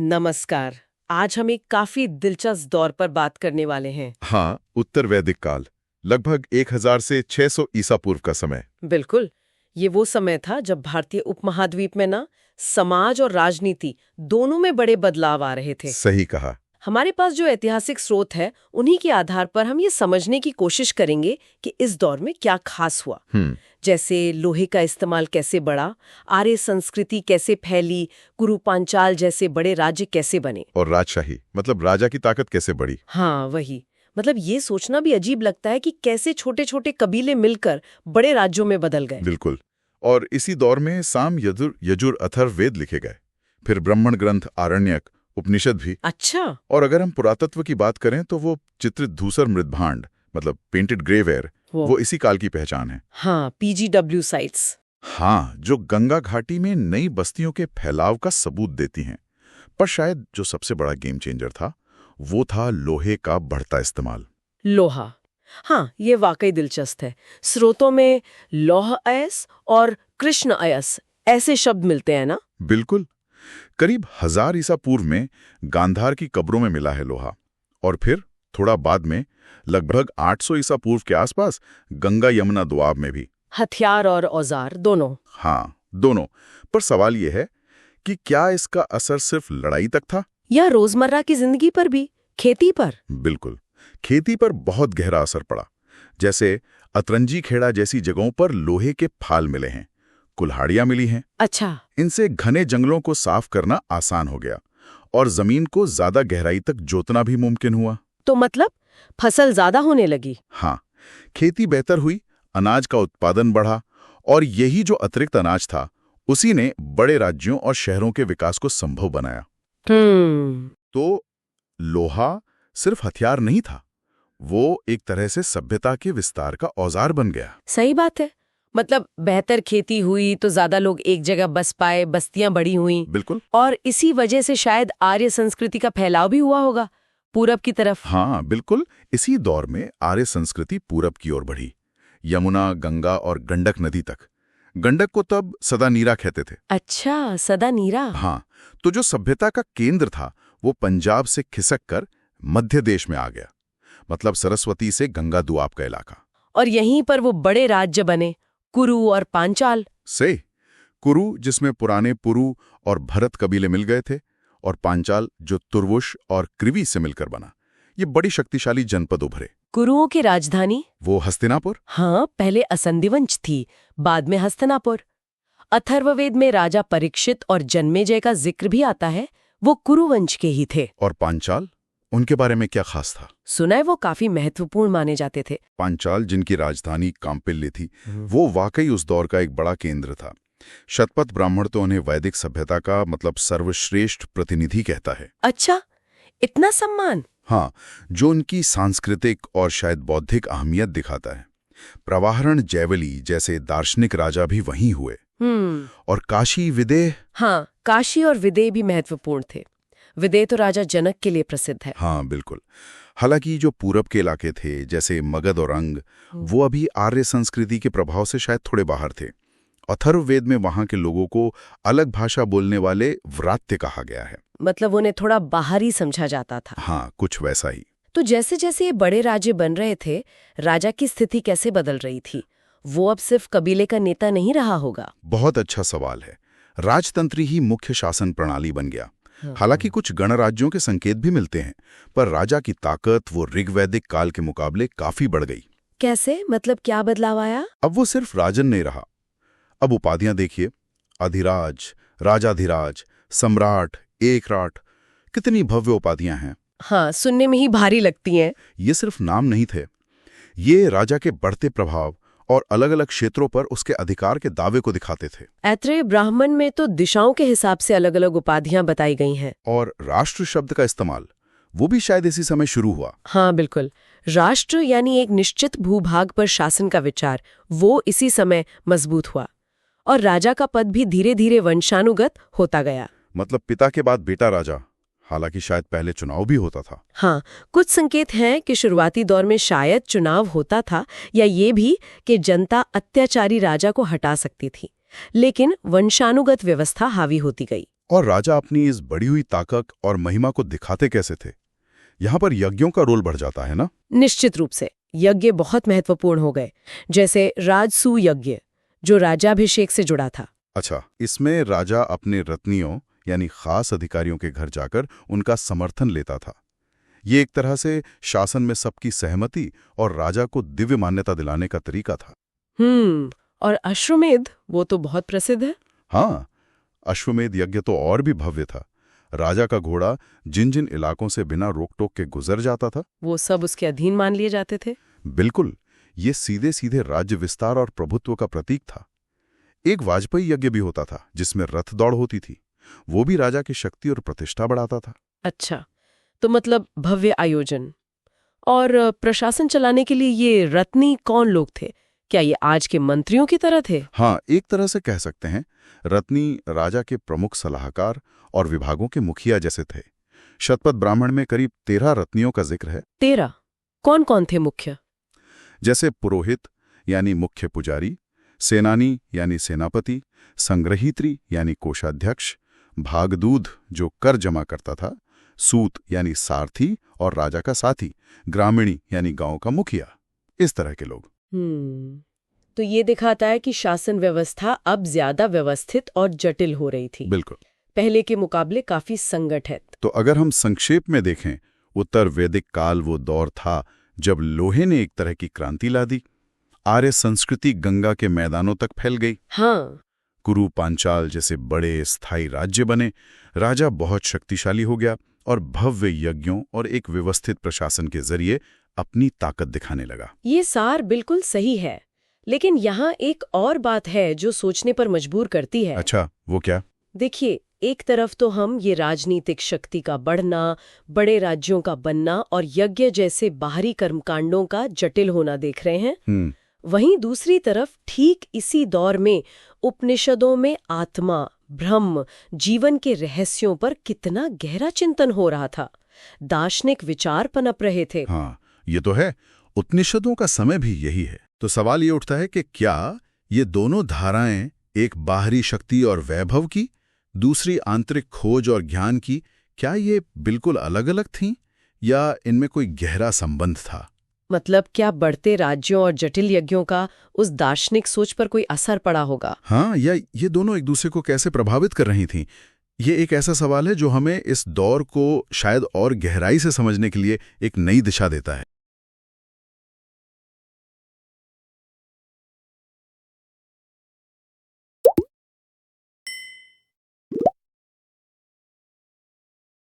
नमस्कार। आज हम एक काफी दिलचस्प दौर पर बात करने वाले हैं। हाँ, उत्तर वैदिक काल, लगभग 1000 से 600 ईसा पूर्व का समय। बिल्कुल, ये वो समय था जब भारतीय उपमहाद्वीप में ना समाज और राजनीति दोनों में बड़े बदलाव आ रहे थे। सही कहा। हमारे पास जो ऐतिहासिक स्रोत है उन्हीं के आधार पर हम ये समझने की कोशिश करेंगे कि इस दौर में क्या खास हुआ। जैसे लोहे का इस्तेमाल कैसे बढ़ा, आर्य संस्कृति कैसे फैली, कुरु पांचाल जैसे बड़े राज्य कैसे बने, और राजशाही मतलब राजा की ताकत कैसे बढ़ी। हाँ वही, मतलब ये सोचना भी अजीब लगता है कि कैसे छोटे छोटे कबीले मिलकर बड़े राज्यों में बदल गए। बिल्कुल। और इसी दौर में साम, यजुर, अथर्ववेद लिखे गए, फिर ब्राह्मण ग्रंथ, आरण्यक, उपनिषद भी। अच्छा। और अगर हम पुरातत्व की बात करें तो वो चित्रित धूसर मृदभांड मतलब पेंटेड ग्रेवेयर, वो इसी काल की पहचान है। हाँ, PGW साइट्स। हाँ, जो गंगा घाटी में नई बस्तियों के फैलाव का सबूत देती हैं। पर शायद जो सबसे बड़ा गेम चेंजर था वो था लोहे का बढ़ता इस्तेमाल। लोहा, हाँ ये वाकई दिलचस्प है। स्रोतों में लौह अयस और कृष्ण अयस ऐसे शब्द मिलते हैं ना। बिल्कुल। करीब 1000 ईसा पूर्व में गांधार की कब्रों में मिला है लोहा, और फिर थोड़ा बाद में लगभग 800 ईसा पूर्व के आसपास गंगा यमुना दोआब में भी। हथियार और औजार दोनों। हाँ, दोनों। पर सवाल यह है कि क्या इसका असर सिर्फ लड़ाई तक था या रोजमर्रा की जिंदगी पर भी, खेती पर? बिल्कुल, खेती पर बहुत गहरा असर पड़ा। जैसे अतरंजी खेड़ा जैसी जगहों पर लोहे के फाल मिले हैं, कुल्हाड़ियां मिली हैं। अच्छा। इनसे घने जंगलों को साफ करना आसान हो गया और जमीन को ज्यादा गहराई तक जोतना भी मुमकिन हुआ। तो मतलब फसल ज्यादा होने लगी। हाँ, खेती बेहतर हुई, अनाज का उत्पादन बढ़ा, और यही जो अतिरिक्त अनाज था उसी ने बड़े राज्यों और शहरों के विकास को संभव बनाया। तो लोहा सिर्फ हथियार नहीं था, वो एक तरह से सभ्यता के विस्तार का औजार बन गया। सही बात है। मतलब बेहतर खेती हुई तो ज्यादा लोग एक जगह बस पाए, बस्तियां बड़ी हुई। बिल्कुल। और इसी वजह से शायद आर्य संस्कृति का फैलाव भी हुआ होगा पूरब की तरफ। हाँ बिल्कुल, इसी दौर में आर्य संस्कृति पूरब की ओर बढ़ी, यमुना, गंगा और गंडक नदी तक। गंडक को तब सदा नीरा कहते थे। अच्छा, सदा नीरा। हाँ, तो जो सभ्यता का केंद्र था वो पंजाब से खिसक कर मध्य देश में आ गया, मतलब सरस्वती से गंगा दुआब का इलाका। और यहीं पर वो बड़े राज्य बने, कुरु और पांचाल। से कुरु जिसमें पुराने पुरु और भरत कबीले मिल गए थे, और पांचाल जो तुर्वुश और कृवि से मिलकर बना। ये बड़ी शक्तिशाली जनपद उभरे। कुरुओं की राजधानी? वो हस्तिनापुर। हाँ, पहले असंधिवंश थी, बाद में हस्तिनापुर। अथर्ववेद में राजा परीक्षित और जन्मेजय का जिक्र भी आता है, वो कुरुवंश के ही थे। और पांचाल, उनके बारे में क्या खास था? सुना है वो काफी महत्वपूर्ण माने जाते थे। पांचाल, जिनकी राजधानी कांपिल्य थी, वो वाकई उस दौर का एक बड़ा केंद्र था। शतपथ ब्राह्मण तो उन्हें वैदिक सभ्यता का मतलब सर्वश्रेष्ठ प्रतिनिधि कहता है। अच्छा, इतना सम्मान? हाँ, जो उनकी सांस्कृतिक और शायद बौद्धिक अहमियत दिखाता है। प्रवाहरण जैवली जैसे दार्शनिक राजा भी वहीं हुए। और काशी, विदेह। हाँ, काशी और विदेह भी महत्वपूर्ण थे। विदेह तो राजा जनक के लिए प्रसिद्ध है। हाँ बिल्कुल। हालांकि जो पूरब के इलाके थे जैसे मगध और अंग, वो अभी आर्य संस्कृति के प्रभाव से शायद थोड़े बाहर थे। अथर्ववेद में वहां के लोगों को अलग भाषा बोलने वाले व्रात्य कहा गया है। मतलब उन्हें थोड़ा बाहरी समझा जाता था। हाँ, कुछ वैसा ही। तो जैसे जैसे ये बड़े राज्य बन रहे थे, राजा की स्थिति कैसे बदल रही थी? वो अब सिर्फ कबीले का नेता नहीं रहा होगा। बहुत अच्छा सवाल है। राजतंत्री ही मुख्य शासन प्रणाली बन गया। हालांकि कुछ गणराज्यों के संकेत भी मिलते हैं, पर राजा की ताकत वो ऋग्वैदिक काल के मुकाबले काफी बढ़ गई। कैसे? मतलब क्या बदलाव आया? अब वो सिर्फ राजन नहीं रहा। अब उपाधियां देखिए, अधिराज, राजाधिराज, सम्राट, एकराट, कितनी भव्य उपाधियां हैं। हाँ, सुनने में ही भारी लगती हैं। ये सिर्फ नाम नहीं थे, ये राजा के बढ़ते प्रभाव और अलग अलग क्षेत्रों पर उसके अधिकार के दावे को दिखाते थे। ऐत्रेय ब्राह्मण में तो दिशाओं के हिसाब से अलग अलग उपाधियां बताई गई हैं। और राष्ट्र शब्द का इस्तेमाल वो भी शायद इसी समय शुरू हुआ। हाँ बिल्कुल, राष्ट्र यानी एक निश्चित भूभाग पर शासन का विचार, वो इसी समय मजबूत हुआ। और राजा का पद भी धीरे धीरे वंशानुगत होता गया। मतलब पिता के बाद बेटा राजा, हालांकि शायद पहले चुनाव भी होता था। हाँ, कुछ संकेत हैं कि शुरुआती दौर में शायद चुनाव होता था, या ये भी कि जनता अत्याचारी राजा को हटा सकती थी, लेकिन वंशानुगत व्यवस्था हावी होती गई। और राजा अपनी इस बढ़ी हुई ताकत और महिमा को दिखाते कैसे थे? यहाँ पर यज्ञों का रोल बढ़ जाता है ना? निश्चित रूप से यज्ञ बहुत महत्वपूर्ण हो गए, जैसे राजसूय यज्ञ जो राजाभिषेक से जुड़ा था। अच्छा, इसमें राजा अपने रत्नियों यानी खास अधिकारियों के घर जाकर उनका समर्थन लेता था। ये एक तरह से शासन में सबकी सहमति और राजा को दिव्य मान्यता दिलाने का तरीका था। और अश्वमेध, वो तो बहुत प्रसिद्ध है। हाँ, अश्वमेध यज्ञ तो और भी भव्य था। राजा का घोड़ा जिन जिन इलाकों से बिना रोक टोक के गुजर जाता था, वो सब उसके अधीन मान लिए जाते थे। बिल्कुल, ये सीधे सीधे राज्य विस्तार और प्रभुत्व का प्रतीक था। एक वाजपेयी यज्ञ भी होता था जिसमें रथ दौड़ होती थी। वो भी राजा की शक्ति और प्रतिष्ठा बढ़ाता था। अच्छा, तो मतलब भव्य आयोजन। और प्रशासन चलाने के लिए ये रत्नी कौन लोग थे? क्या ये आज के मंत्रियों की तरह थे? हाँ, एक तरह से कह सकते हैं। रत्नी राजा के प्रमुख सलाहकार और विभागों के मुखिया जैसे थे। शतपथ ब्राह्मण में करीब 13 रत्नियों का जिक्र है। 13? कौन कौन थे मुख्य? जैसे पुरोहित यानी मुख्य पुजारी, सेनानी यानी सेनापति, संग्रहीत्री यानी कोषाध्यक्ष, भागदूध जो कर जमा करता था, सूत यानी सारथी और राजा का साथी, ग्रामीणी यानी गांव का मुखिया, इस तरह के लोग। तो ये दिखाता है कि शासन व्यवस्था अब ज्यादा व्यवस्थित और जटिल हो रही थी। बिल्कुल, पहले के मुकाबले काफी संगठित। तो अगर हम संक्षेप में देखें, उत्तर वैदिक काल वो दौर था जब लोहे ने एक तरह की क्रांति ला दी। आर्य संस्कृति गंगा के मैदानों तक फैल गई। हाँ, कुरु पांचाल जैसे बड़े स्थायी राज्य बने, राजा बहुत शक्तिशाली हो गया और भव्य यज्ञों और एक व्यवस्थित प्रशासन के जरिए अपनी ताकत दिखाने लगा। ये सार बिल्कुल सही है, लेकिन यहाँ एक और बात है जो सोचने पर मजबूर करती है। अच्छा, वो क्या? देखिए, एक तरफ तो हम ये राजनीतिक शक्ति का बढ़ना, बड़े राज्यों का बनना और यज्ञ जैसे बाहरी कर्मकांडों का जटिल होना देख रहे हैं। वहीं दूसरी तरफ ठीक इसी दौर में उपनिषदों में आत्मा, ब्रह्म, जीवन के रहस्यों पर कितना गहरा चिंतन हो रहा था। दार्शनिक विचार पनप रहे थे। हाँ, ये तो है। उपनिषदों का समय भी यही है। तो सवाल ये उठता है कि क्या ये दोनों धाराएं, एक बाहरी शक्ति और वैभव की, दूसरी आंतरिक खोज और ज्ञान की, क्या ये बिल्कुल अलग अलग थीं या इनमें कोई गहरा संबंध था? मतलब क्या बढ़ते राज्यों और जटिल यज्ञों का उस दार्शनिक सोच पर कोई असर पड़ा होगा? हाँ, या ये दोनों एक दूसरे को कैसे प्रभावित कर रही थीं? ये एक ऐसा सवाल है जो हमें इस दौर को शायद और गहराई से समझने के लिए एक नई दिशा देता है।